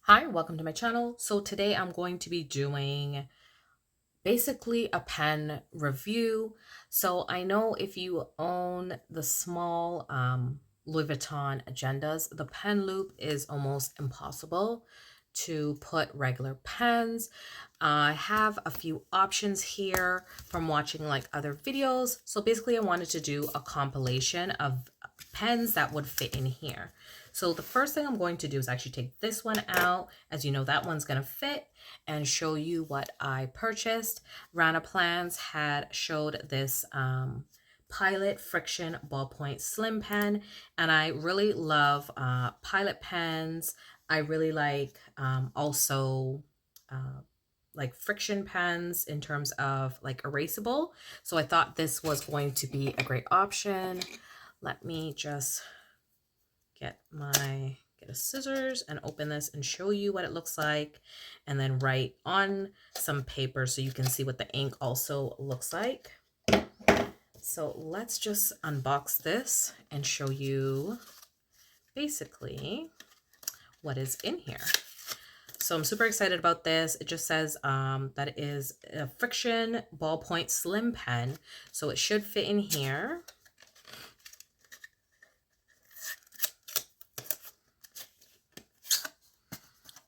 Hi, welcome to my channel. So today I'm going to be doing basically a pen review. So I know if you own the small Louis Vuitton agendas, the pen loop is almost impossible to put regular pens. I have a few options here from watching like other videos. So basically I wanted to do a compilation of pens that would fit in here. So the first thing I'm going to do is actually take this one out. As you know, that one's going to fit, and show you what I purchased. Rana Plans had showed this Pilot Friction Ballpoint Slim Pen, and I really love Pilot pens. I really like also like friction pens in terms of like erasable. So I thought this was going to be a great option. Let me just get a scissors and open this and show you what it looks like, and then write on some paper so you can see what the ink also looks like. So let's just unbox this and show you basically what is in here. So I'm super excited about this. It just says that it is a friction ballpoint slim pen, so it should fit in here.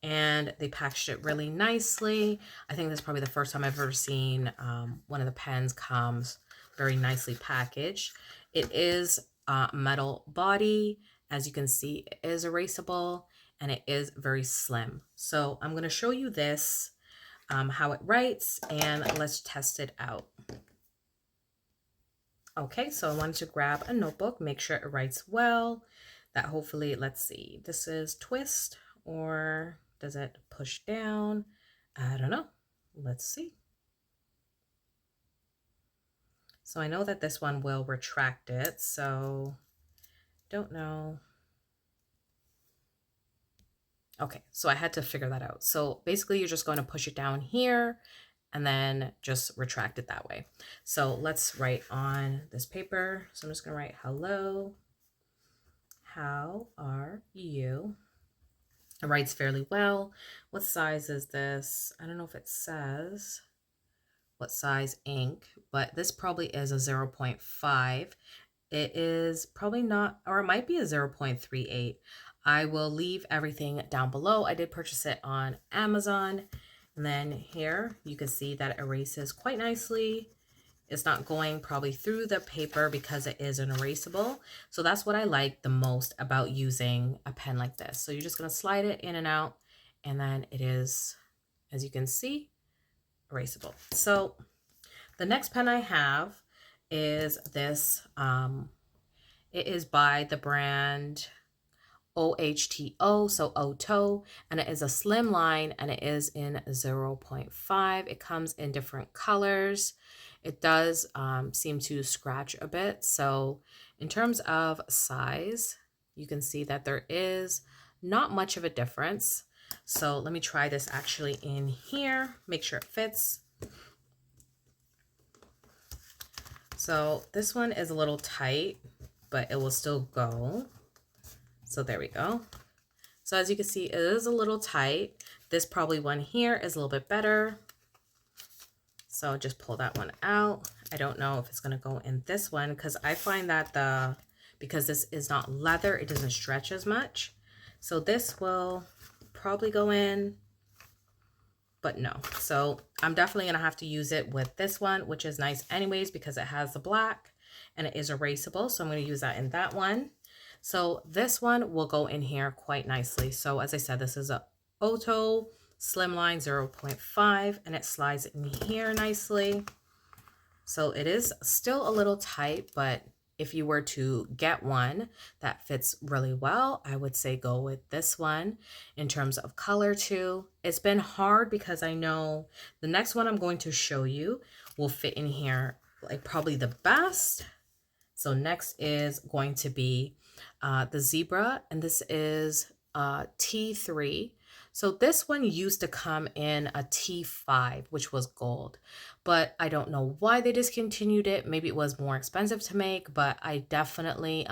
And they packaged it really nicely. I think this is probably the first time I've ever seen one of the pens comes very nicely packaged. It is metal body. As you can see, it is erasable and it is very slim. So I'm going to show you this, how it writes, and let's test it out. Okay, so I wanted to grab a notebook, make sure it writes well, that hopefully, let's see, this is twist, or does it push down? I don't know. Let's see. So I know that this one will retract it, so don't know. Okay, so I had to figure that out. So basically you're just going to push it down here and then just retract it that way. So let's write on this paper. So I'm just going to write hello. How are you? It writes fairly well. What size is this? I don't know if it says what size ink, but this probably is a 0.5. It is probably not, or it might be a 0.38. I will leave everything down below. I did purchase it on Amazon. And then here you can see that it erases quite nicely. It's not going probably through the paper because it is an erasable. So that's what I like the most about using a pen like this. So you're just going to slide it in and out, and then it is, as you can see, erasable. So the next pen I have is this. It is by the brand OHTO, so OHTO, and it is a slim line, and it is in 0.5. It comes in different colors. It does seem to scratch a bit. So in terms of size, you can see that there is not much of a difference. So let me try this actually in here, make sure it fits. So this one is a little tight, but it will still go. So there we go. So as you can see, it is a little tight. This probably one here is a little bit better. So just pull that one out. I don't know if it's going to go in this one because I find that because this is not leather, it doesn't stretch as much. So this will probably go in, but no. So I'm definitely going to have to use it with this one, which is nice anyways because it has the black and it is erasable. So I'm going to use that in that one. So this one will go in here quite nicely. So as I said, this is a OHTO Slimline 0.5 and it slides in here nicely. So it is still a little tight, but if you were to get one that fits really well, I would say go with this one in terms of color too. It's been hard because I know the next one I'm going to show you will fit in here like probably the best. So next is going to be the Zebra, and this is T3. So this one used to come in a T5, which was gold, but I don't know why they discontinued it. Maybe it was more expensive to make, but I definitely,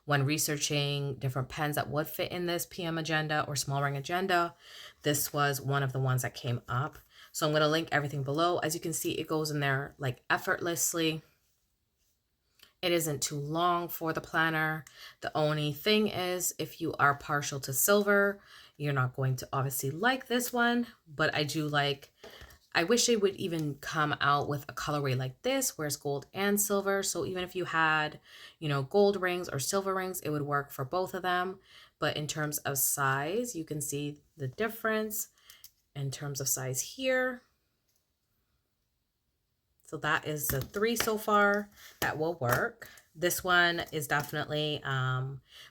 when researching different pens that would fit in this PM agenda or small ring agenda, this was one of the ones that came up. So I'm going to link everything below. As you can see, it goes in there like effortlessly. It isn't too long for the planner. The only thing is, if you are partial to silver, you're not going to obviously like this one, but I wish they would even come out with a colorway like this where it's gold and silver. So even if you had, gold rings or silver rings, it would work for both of them. But in terms of size, you can see the difference in terms of size here. So that is the 3 so far that will work. This one is definitely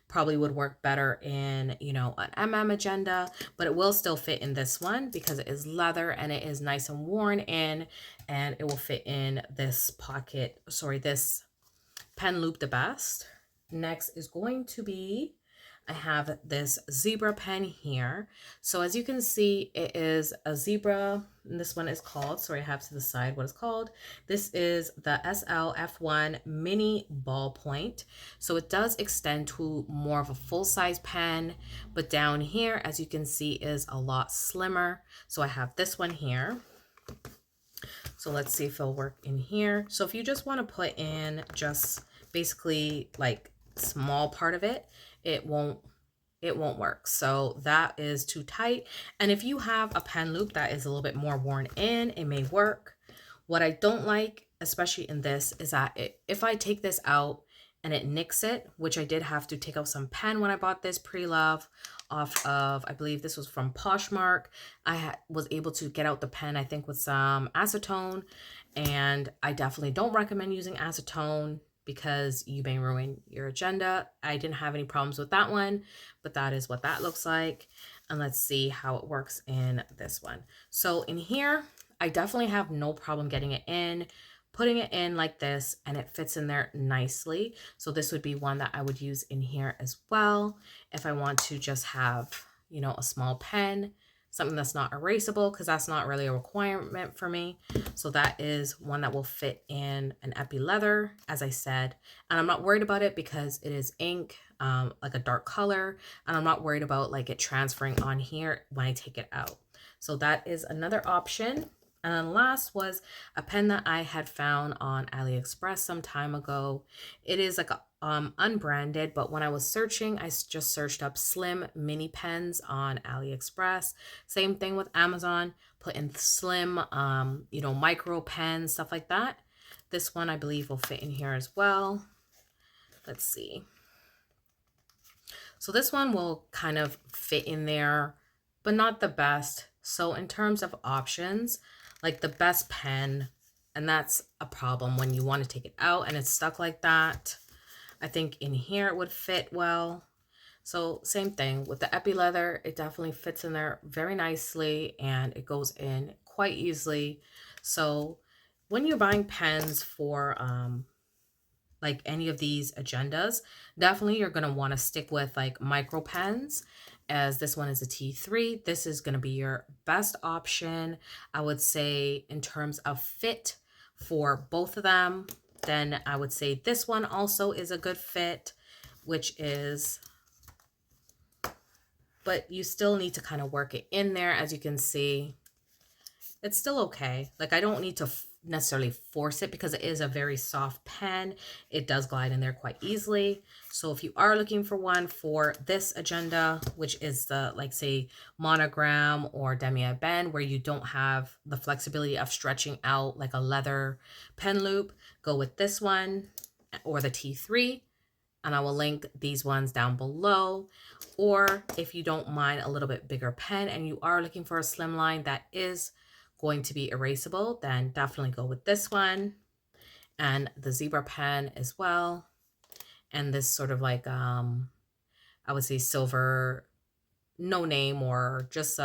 probably would work better in, an MM agenda, but it will still fit in this one because it is leather and it is nice and worn in, and it will fit in this pocket, this pen loop the best. Next is going to be, I have this zebra pen here. So as you can see, it is a zebra. And this one is called, sorry, I have to the side what it's called. This is the SLF1 mini ballpoint. So it does extend to more of a full-size pen, but down here, as you can see, is a lot slimmer. So I have this one here. So let's see if it'll work in here. So if you just want to put in just basically like small part of it, it won't work. So that is too tight. And if you have a pen loop that is a little bit more worn in, it may work. What I don't like, especially in this, is that if I take this out and it nicks it, which I did have to take out some pen when I bought this pre-love off of, I believe this was from Poshmark. I was able to get out the pen, I think with some acetone, and I definitely don't recommend using acetone because you may ruin your agenda. I didn't have any problems with that one, but that is what that looks like. And let's see how it works in this one. So in here, I definitely have no problem getting it in, putting it in like this, and it fits in there nicely. So this would be one that I would use in here as well if I want to just have, a small pen, something that's not erasable, because that's not really a requirement for me. So that is one that will fit in an epi leather, as I said. And I'm not worried about it because it is ink, like a dark color. And I'm not worried about like it transferring on here when I take it out. So that is another option. And then last was a pen that I had found on AliExpress some time ago. It is like a unbranded, but when I was searching, I just searched up slim mini pens on AliExpress. Same thing with Amazon, put in slim, micro pens, stuff like that. This one I believe will fit in here as well. Let's see. So this one will kind of fit in there, but not the best. So in terms of options, like the best pen, and that's a problem when you want to take it out and it's stuck like that. I think in here it would fit well. So same thing with the epi leather, it definitely fits in there very nicely and it goes in quite easily. So when you're buying pens for like any of these agendas, definitely you're going to want to stick with like micro pens, as this one is a T3. This is going to be your best option, I would say, in terms of fit for both of them. Then I would say this one also is a good fit, which is, but you still need to kind of work it in there. As you can see, it's still okay. Like I don't need to necessarily force it because it is a very soft pen. It does glide in there quite easily. So if you are looking for one for this agenda, which is the, like, say, monogram or demi-bend, where you don't have the flexibility of stretching out like a leather pen loop, go with this one or the T3. And I will link these ones down below. Or if you don't mind a little bit bigger pen and you are looking for a slimline that is going to be erasable, then definitely go with this one and the zebra pen as well. And this sort of like, I would say silver, no name, or just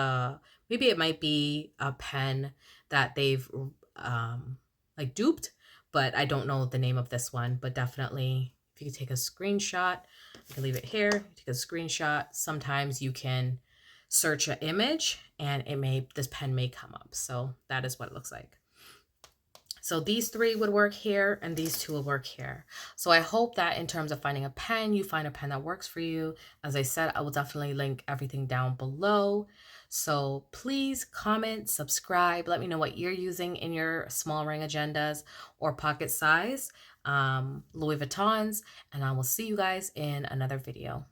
maybe it might be a pen that they've like duped, but I don't know the name of this one. But definitely, if you could take a screenshot, I can leave it here, take a screenshot. Sometimes you can search an image and this pen may come up. So that is what it looks like. So these three would work here and these two will work here. So I hope that in terms of finding a pen, you find a pen that works for you. As I said, I will definitely link everything down below. So please comment, subscribe, let me know what you're using in your small ring agendas or pocket size Louis Vuittons, and I will see you guys in another video.